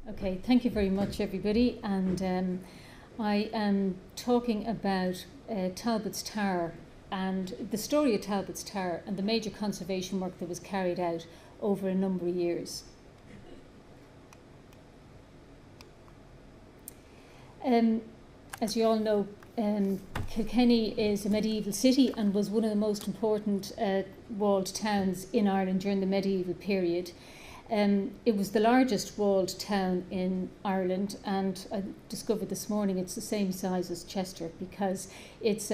Okay, thank you very much, everybody. And I am talking about Talbot's Tower and the story of Talbot's Tower and the major conservation work that was carried out over a number of years. As you all know, Kilkenny is a medieval city and was one of the most important walled towns in Ireland during the medieval period. It was the largest walled town in Ireland, and I discovered this morning it's the same size as Chester because its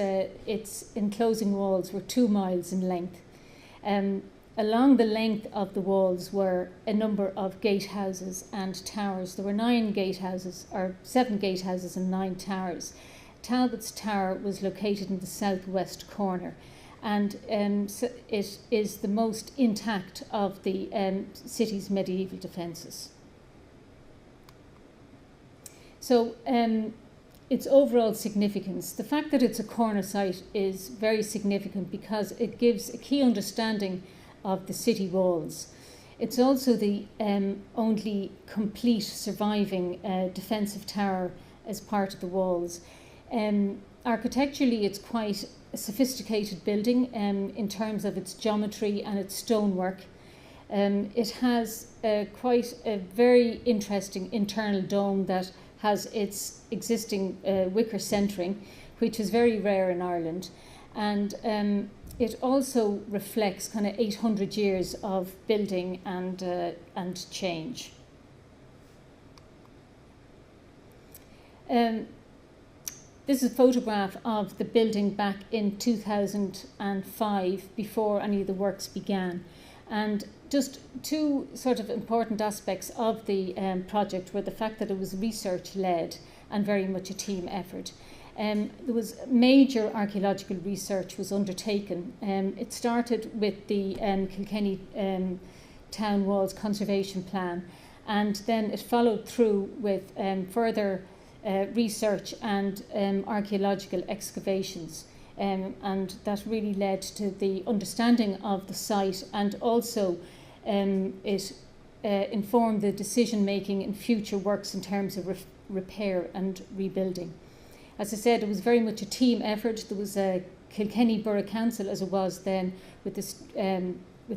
enclosing walls were 2 miles in length. Along the length of the walls were a number of gatehouses and towers. There were 7 gatehouses and 9 towers. Talbot's Tower was located in the southwest corner, and so it is the most intact of the city's medieval defences. So its overall significance, the fact that it's a corner site is very significant because it gives a key understanding of the city walls. It's also the only complete surviving defensive tower as part of the walls. Architecturally, it's quite a sophisticated building in terms of its geometry and its stonework. It has quite a very interesting internal dome that has its existing wicker centering, which is very rare in Ireland. And it also reflects kind of 800 years of building and change. This is a photograph of the building back in 2005, before any of the works began. And just 2 sort of important aspects of the project were the fact that it was research-led and very much a team effort. There was major archaeological research was undertaken. It started with the Kilkenny Town Walls Conservation Plan, and then it followed through with further research and archaeological excavations, and that really led to the understanding of the site, and also it informed the decision making in future works in terms of repair and rebuilding. As I said, it was very much a team effort. There was a Kilkenny Borough Council, as it was then, with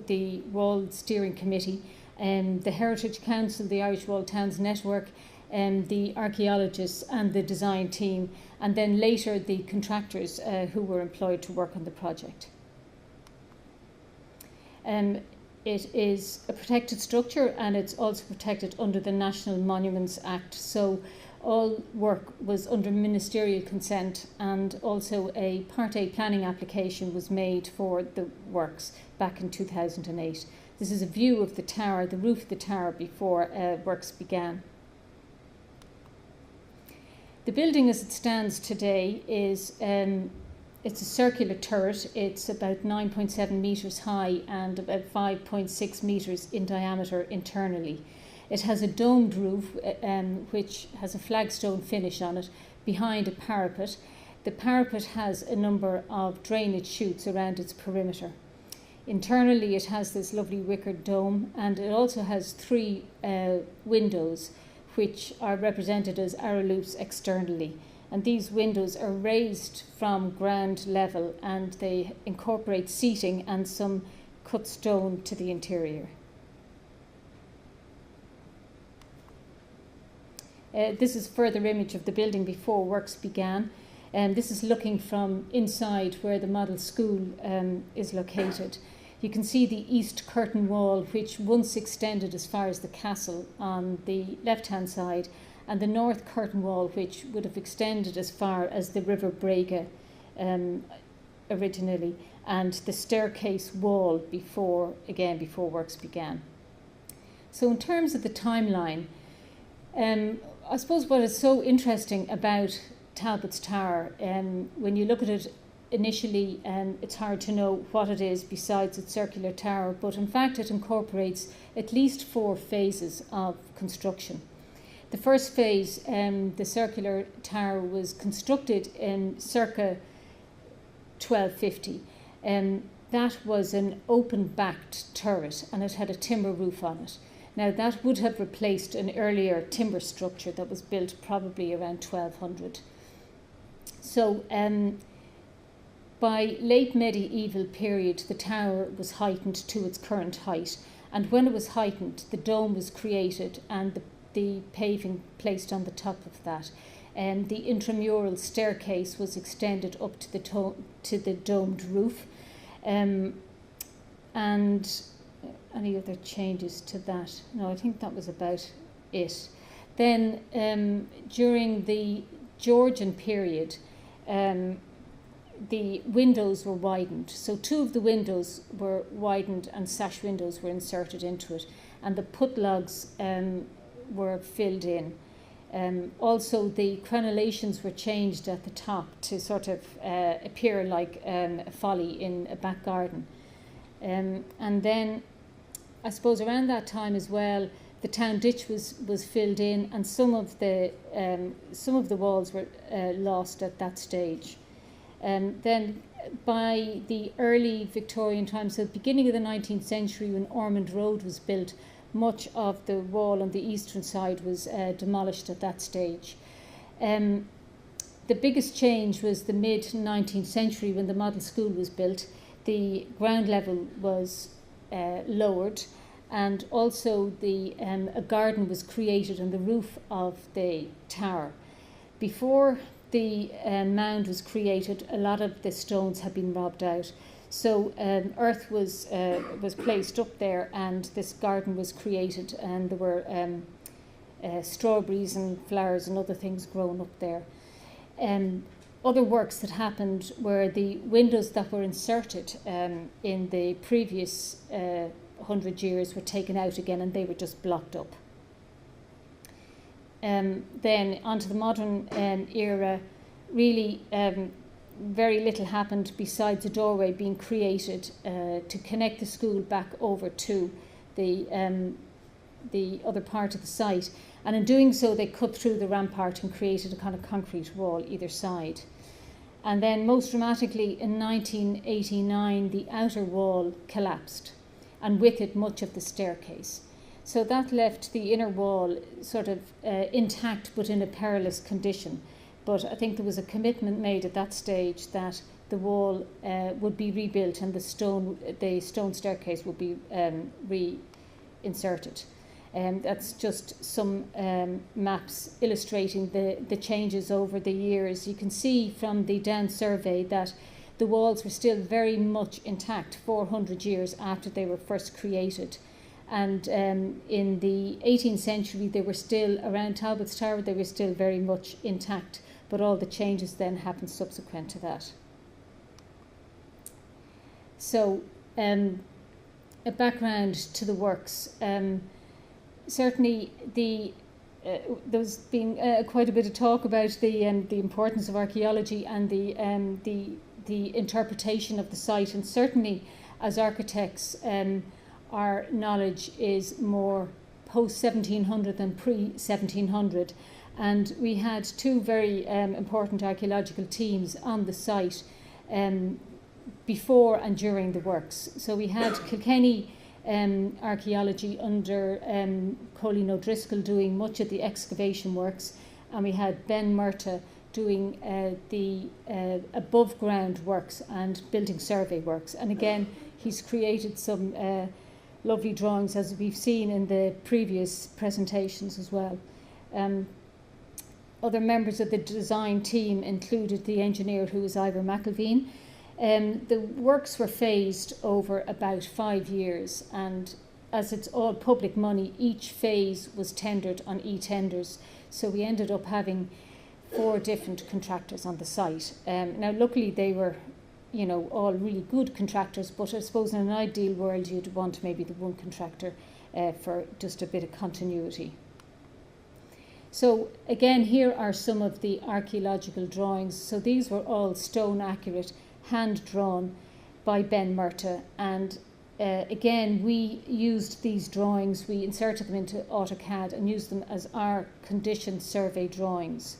the Wall Steering Committee, the Heritage Council, the Irish Walled Towns Network, the archaeologists and the design team, and then later the contractors who were employed to work on the project. It is a protected structure, and it's also protected under the National Monuments Act. So all work was under ministerial consent, and also a Part A planning application was made for the works back in 2008. This is a view of the tower, the roof of the tower, before works began. The building as it stands today is it's a circular turret. It's about 9.7 metres high and about 5.6 metres in diameter internally. It has a domed roof which has a flagstone finish on it behind a parapet. The parapet has a number of drainage chutes around its perimeter. Internally it has this lovely wicker dome, and it also has 3 windows which are represented as arrow loops externally. And these windows are raised from ground level, and they incorporate seating and some cut stone to the interior. This is a further image of the building before works began. This is looking from inside where the model school is located. You can see the east curtain wall, which once extended as far as the castle on the left-hand side, and the north curtain wall, which would have extended as far as the River Brega originally, and the staircase wall before works began. So in terms of the timeline, I suppose what is so interesting about Talbot's Tower, when you look at it initially, it's hard to know what it is besides its circular tower, but in fact it incorporates at least 4 phases of construction. The first phase, the circular tower, was constructed in circa 1250. That was an open-backed turret, and it had a timber roof on it. Now that would have replaced an earlier timber structure that was built probably around 1200. So by late medieval period, the tower was heightened to its current height, and when it was heightened, the dome was created and the paving placed on the top of that. The intramural staircase was extended up to the domed roof, and any other changes to that? No, I think that was about it. Then during the Georgian period, the windows were widened. So 2 of the windows were widened and sash windows were inserted into it, and the putlogs were filled in. Also, the crenellations were changed at the top to sort of appear like a folly in a back garden. And then, I suppose around that time as well, the town ditch was filled in, and some of the walls were lost at that stage. Then, by the early Victorian times, so the beginning of the 19th century, when Ormond Road was built, much of the wall on the eastern side was demolished at that stage. The biggest change was the mid-19th century when the model school was built. The ground level was lowered, and also a garden was created on the roof of the tower. Before the mound was created, a lot of the stones had been robbed out. So earth was placed up there, and this garden was created, and there were strawberries and flowers and other things grown up there. Other works that happened were the windows that were inserted in the previous 100 years were taken out again, and they were just blocked up. Then onto the modern era, really very little happened besides a doorway being created to connect the school back over to the other part of the site. And in doing so, they cut through the rampart and created a kind of concrete wall either side. And then most dramatically, in 1989, the outer wall collapsed, and with it much of the staircase. So that left the inner wall sort of intact but in a perilous condition. But I think there was a commitment made at that stage that the wall would be rebuilt and the stone staircase would be reinserted. That's just some maps illustrating the changes over the years. You can see from the Down survey that the walls were still very much intact 400 years after they were first created. And in the 18th century, they were still, around Talbot's Tower, they were still very much intact, but all the changes then happened subsequent to that. So, a background to the works. Certainly, there's been quite a bit of talk about the importance of archaeology and the interpretation of the site, and certainly as architects, our knowledge is more post-1700 than pre-1700, and we had 2 very important archaeological teams on the site before and during the works. So we had Kilkenny archaeology under Colleen O'Driscoll doing much of the excavation works, and we had Ben Murta doing the above ground works and building survey works. And again, he's created some lovely drawings, as we've seen in the previous presentations as well. Other members of the design team included the engineer, who was Ivor McElveen. The works were phased over about 5 years, and as it's all public money, each phase was tendered on e-tenders. So we ended up having 4 different contractors on the site. Now, luckily, they were, all really good contractors, but I suppose in an ideal world, you'd want maybe the one contractor for just a bit of continuity. So again, here are some of the archaeological drawings. So these were all stone accurate, hand drawn by Ben Murta, and again, we used these drawings, we inserted them into AutoCAD and used them as our condition survey drawings.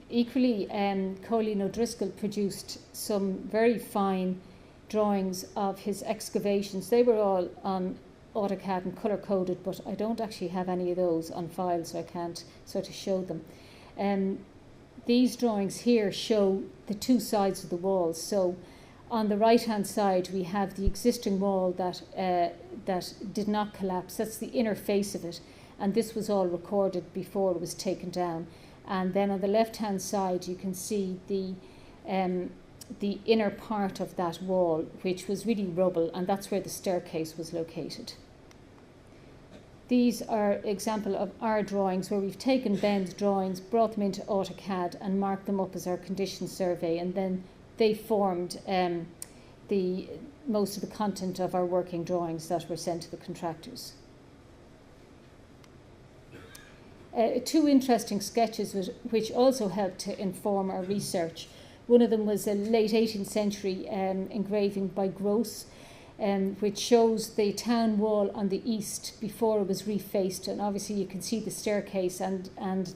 Equally, Colleen O'Driscoll produced some very fine drawings of his excavations. They were all on AutoCAD and colour coded, but I don't actually have any of those on file, so I can't sort of show them. These drawings here show the two sides of the walls. So on the right hand side we have the existing wall that did not collapse. That's the inner face of it, and this was all recorded before it was taken down. And then on the left hand side you can see the inner part of that wall, which was really rubble, and that's where the staircase was located. These are example of our drawings where we've taken Ben's drawings, brought them into AutoCAD and marked them up as our condition survey, and then they formed most of the content of our working drawings that were sent to the contractors. Two interesting sketches which also helped to inform our research. One of them was a late 18th century engraving by Gross, which shows the town wall on the east before it was refaced, and obviously you can see the staircase and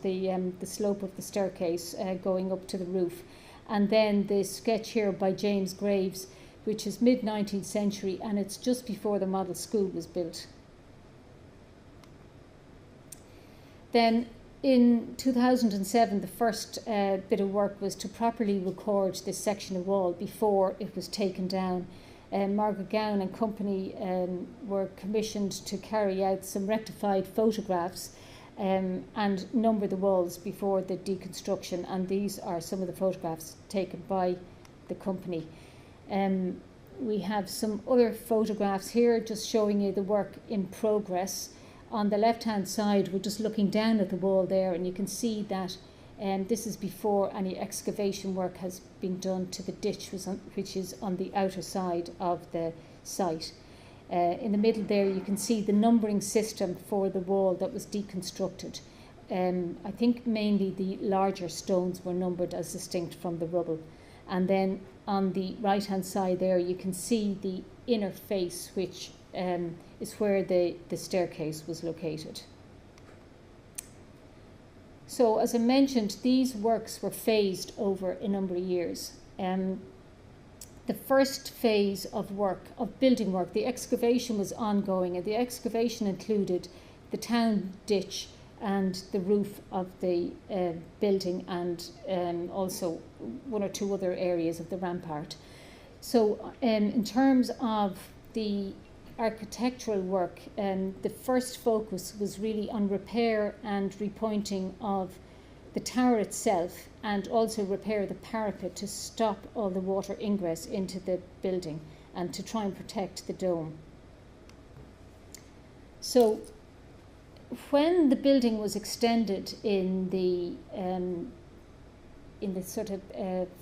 the slope of the staircase going up to the roof. And then the sketch here by James Graves, which is mid-19th century, and it's just before the model school was built. Then in 2007, the first bit of work was to properly record this section of wall before it was taken down. Margaret Gowan and company were commissioned to carry out some rectified photographs and number the walls before the deconstruction, and these are some of the photographs taken by the company. We have some other photographs here just showing you the work in progress. On the left hand side we're just looking down at the wall there, and you can see that this is before any excavation work has been done to the ditch which is on the outer side of the site. In the middle there you can see the numbering system for the wall that was deconstructed. I think mainly the larger stones were numbered as distinct from the rubble. And then on the right hand side there you can see the inner face, which is where the staircase was located. So as I mentioned, these works were phased over a number of years. The first phase of work, of building work, the excavation was ongoing, and the excavation included the town ditch and the roof of the building, and also one or two other areas of the rampart. So in terms of the architectural work, the first focus was really on repair and repointing of the tower itself, and also repair the parapet to stop all the water ingress into the building and to try and protect the dome. So when the building was extended in the sort of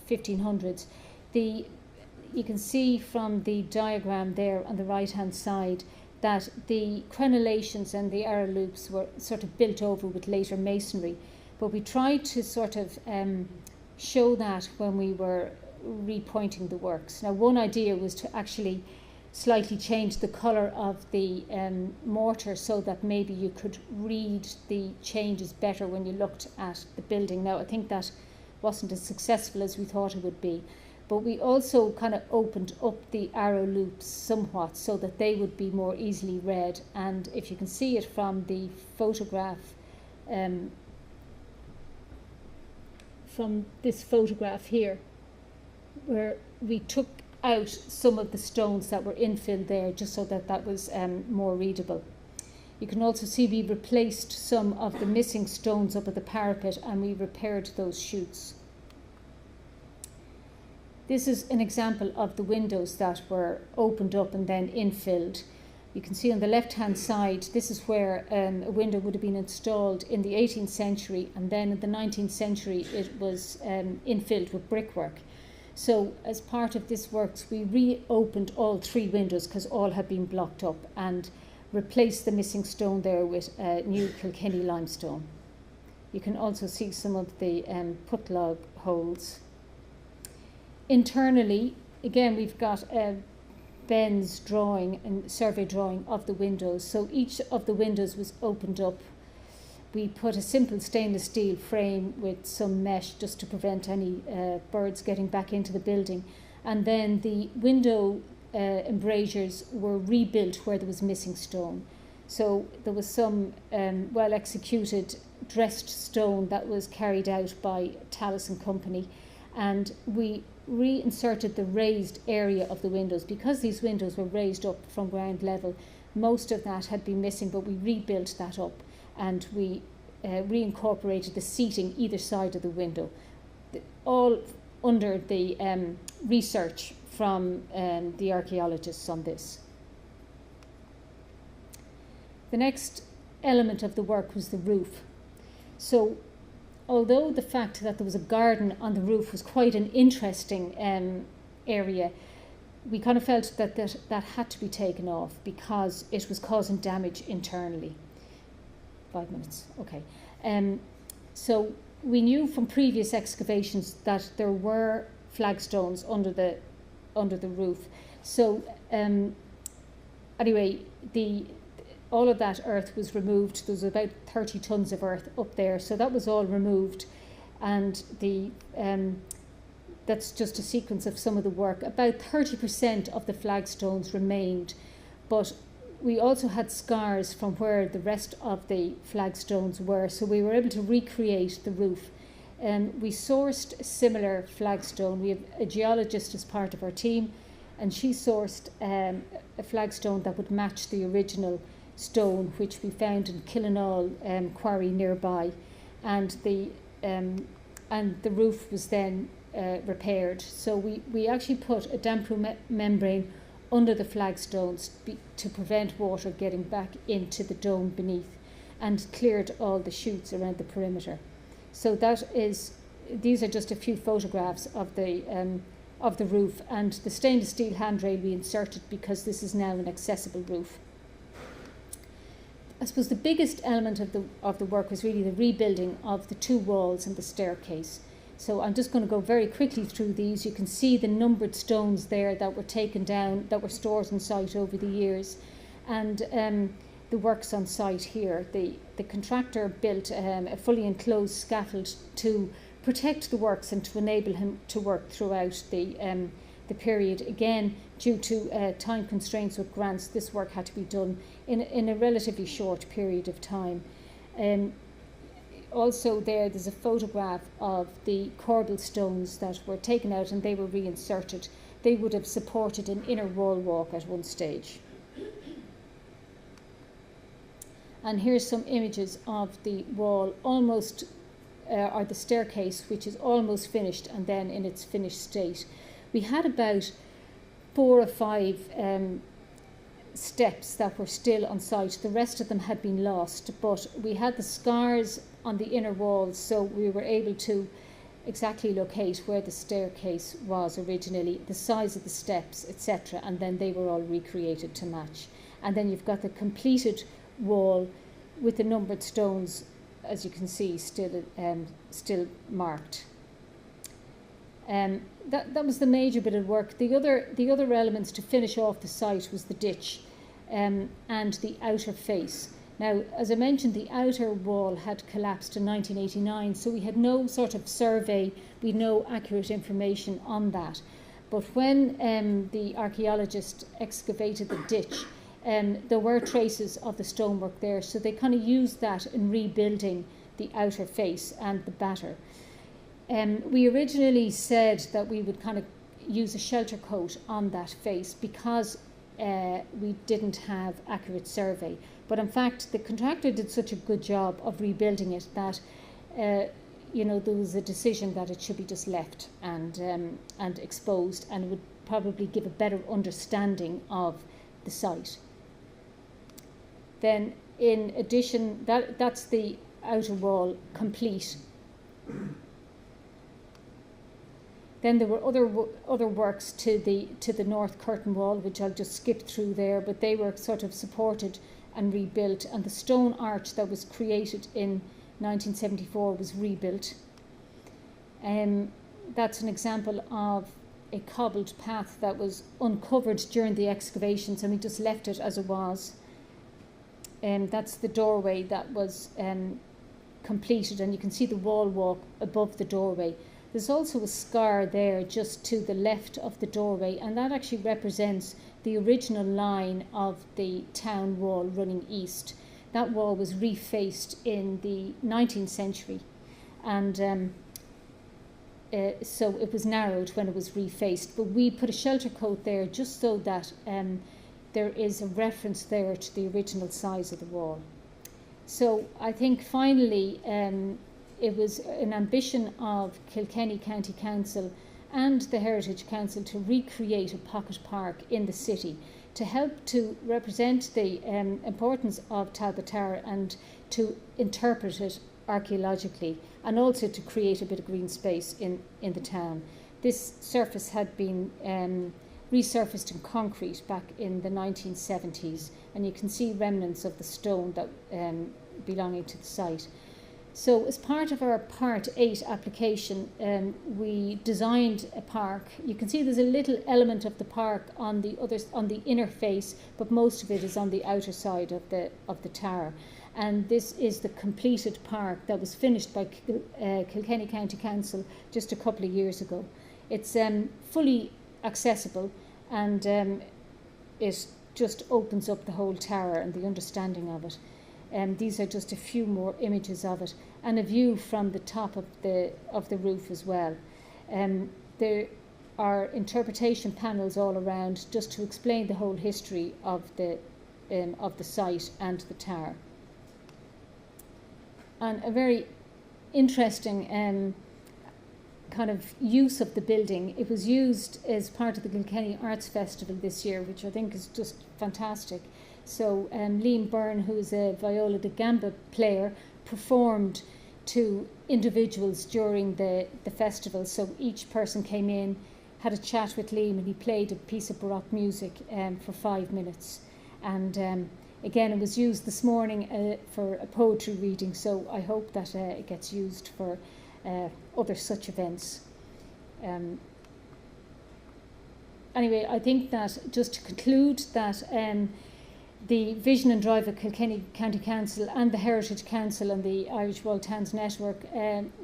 1500s, you can see from the diagram there on the right hand side that the crenellations and the arrow loops were sort of built over with later masonry. But we tried to sort of show that when we were repointing the works. Now, one idea was to actually slightly change the colour of the mortar so that maybe you could read the changes better when you looked at the building. Now, I think that wasn't as successful as we thought it would be. But we also kind of opened up the arrow loops somewhat so that they would be more easily read. And if you can see it from the photograph, from this photograph here, where we took out some of the stones that were infilled there just so that that was more readable. You can also see we replaced some of the missing stones up at the parapet, and we repaired those chutes. This is an example of the windows that were opened up and then infilled. You can see on the left hand side, this is where a window would have been installed in the 18th century, and then in the 19th century it was infilled with brickwork. So as part of this works, we reopened all three windows because all had been blocked up, and replaced the missing stone there with new Kilkenny limestone. You can also see some of the putlog holes. Internally, again, we've got Ben's drawing and survey drawing of the windows. So each of the windows was opened up. We put a simple stainless steel frame with some mesh just to prevent any birds getting back into the building. And then the window embrasures were rebuilt where there was missing stone. So there was some well executed dressed stone that was carried out by Tallis and Company, and we reinserted the raised area of the windows. Because these windows were raised up from ground level, most of that had been missing, but we rebuilt that up, and we reincorporated the seating either side of the window, all under the research from the archaeologists on this. The next element of the work was the roof. So although the fact that there was a garden on the roof was quite an interesting area, we kind of felt that had to be taken off because it was causing damage internally. 5 minutes, okay. So we knew from previous excavations that there were flagstones under the roof. So anyway, all of that earth was removed. There was about 30 tons of earth up there, so that was all removed, and that's just a sequence of some of the work. About 30% of the flagstones remained, but we also had scars from where the rest of the flagstones were, so we were able to recreate the roof. We sourced similar flagstone. We have a geologist as part of our team, and she sourced a flagstone that would match the original stone, which we found in Kilkenny quarry nearby, and the roof was then repaired. So we actually put a damp-proof membrane under the flagstones to prevent water getting back into the dome beneath, and cleared all the chutes around the perimeter. So these are just a few photographs of the roof, and the stainless steel handrail we inserted because this is now an accessible roof. I suppose the biggest element of the work was really the rebuilding of the two walls and the staircase. So I'm just going to go very quickly through these. You can see the numbered stones there that were taken down, that were stored on site over the years, and the works on site here. The contractor built a fully enclosed scaffold to protect the works and to enable him to work throughout the period. Again, due to time constraints with grants, this work had to be done in a relatively short period of time. Also there's a photograph of the corbel stones that were taken out and they were reinserted. They would have supported an inner wall walk at one stage. And here's some images of the wall almost, or the staircase, which is almost finished and then in its finished state. We had about 4 or 5 steps that were still on site. The rest of them had been lost, but we had the scars on the inner walls, so we were able to exactly locate where the staircase was originally, the size of the steps, etc., and then they were all recreated to match. And then you've got the completed wall with the numbered stones, as you can see, still marked. That was the major bit of work. The other elements to finish off the site was the ditch and the outer face. Now, as I mentioned, the outer wall had collapsed in 1989, so we had no sort of survey, we had no accurate information on that. But when the archaeologist excavated the ditch, there were traces of the stonework there, so they kind of used that in rebuilding the outer face and the batter. We originally said that we would kind of use a shelter coat on that face because we didn't have accurate survey. But in fact, the contractor did such a good job of rebuilding it that there was a decision that it should be just left and exposed, and it would probably give a better understanding of the site. Then, in addition, that's the outer wall complete. Then there were other works to the north curtain wall, which I'll just skip through there, but they were sort of supported and rebuilt, and the stone arch that was created in 1974 was rebuilt. That's an example of a cobbled path that was uncovered during the excavations, and we just left it as it was. That's the doorway that was completed, and you can see the wall walk above the doorway. There's also a scar there just to the left of the doorway, and that actually represents the original line of the town wall running east. That wall was refaced in the 19th century, and so it was narrowed when it was refaced. But we put a shelter coat there just so that there is a reference there to the original size of the wall. So I think finally it was an ambition of Kilkenny County Council and the Heritage Council to recreate a pocket park in the city to help to represent the importance of Talbot Tower and to interpret it archaeologically, and also to create a bit of green space in the town. This surface had been resurfaced in concrete back in the 1970s, and you can see remnants of the stone that belonging to the site. So as part of our Part 8 application, we designed a park. You can see there's a little element of the park on the inner face, but most of it is on the outer side of the tower. And this is the completed park that was finished by Kilkenny County Council just a couple of years ago. It's fully accessible, and it just opens up the whole tower and the understanding of it. These are just a few more images of it, and a view from the top of the roof as well. There are interpretation panels all around just to explain the whole history of the site and the tower. And a very interesting kind of use of the building. It was used as part of the Kilkenny Arts Festival this year, which I think is just fantastic. So Liam Byrne, who is a viola da gamba player, performed to individuals during the festival. So each person came in, had a chat with Liam, and he played a piece of Baroque music for 5 minutes. And again, it was used this morning for a poetry reading, so I hope that it gets used for other such events. Anyway, I think that just to conclude that the vision and drive of Kilkenny County Council and the Heritage Council and the Irish World Towns Network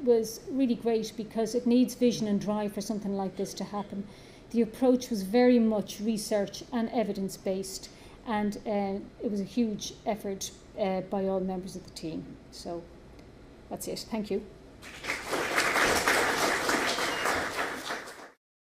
was really great, because it needs vision and drive for something like this to happen. The approach was very much research and evidence-based, and it was a huge effort by all members of the team. So that's it. Thank you.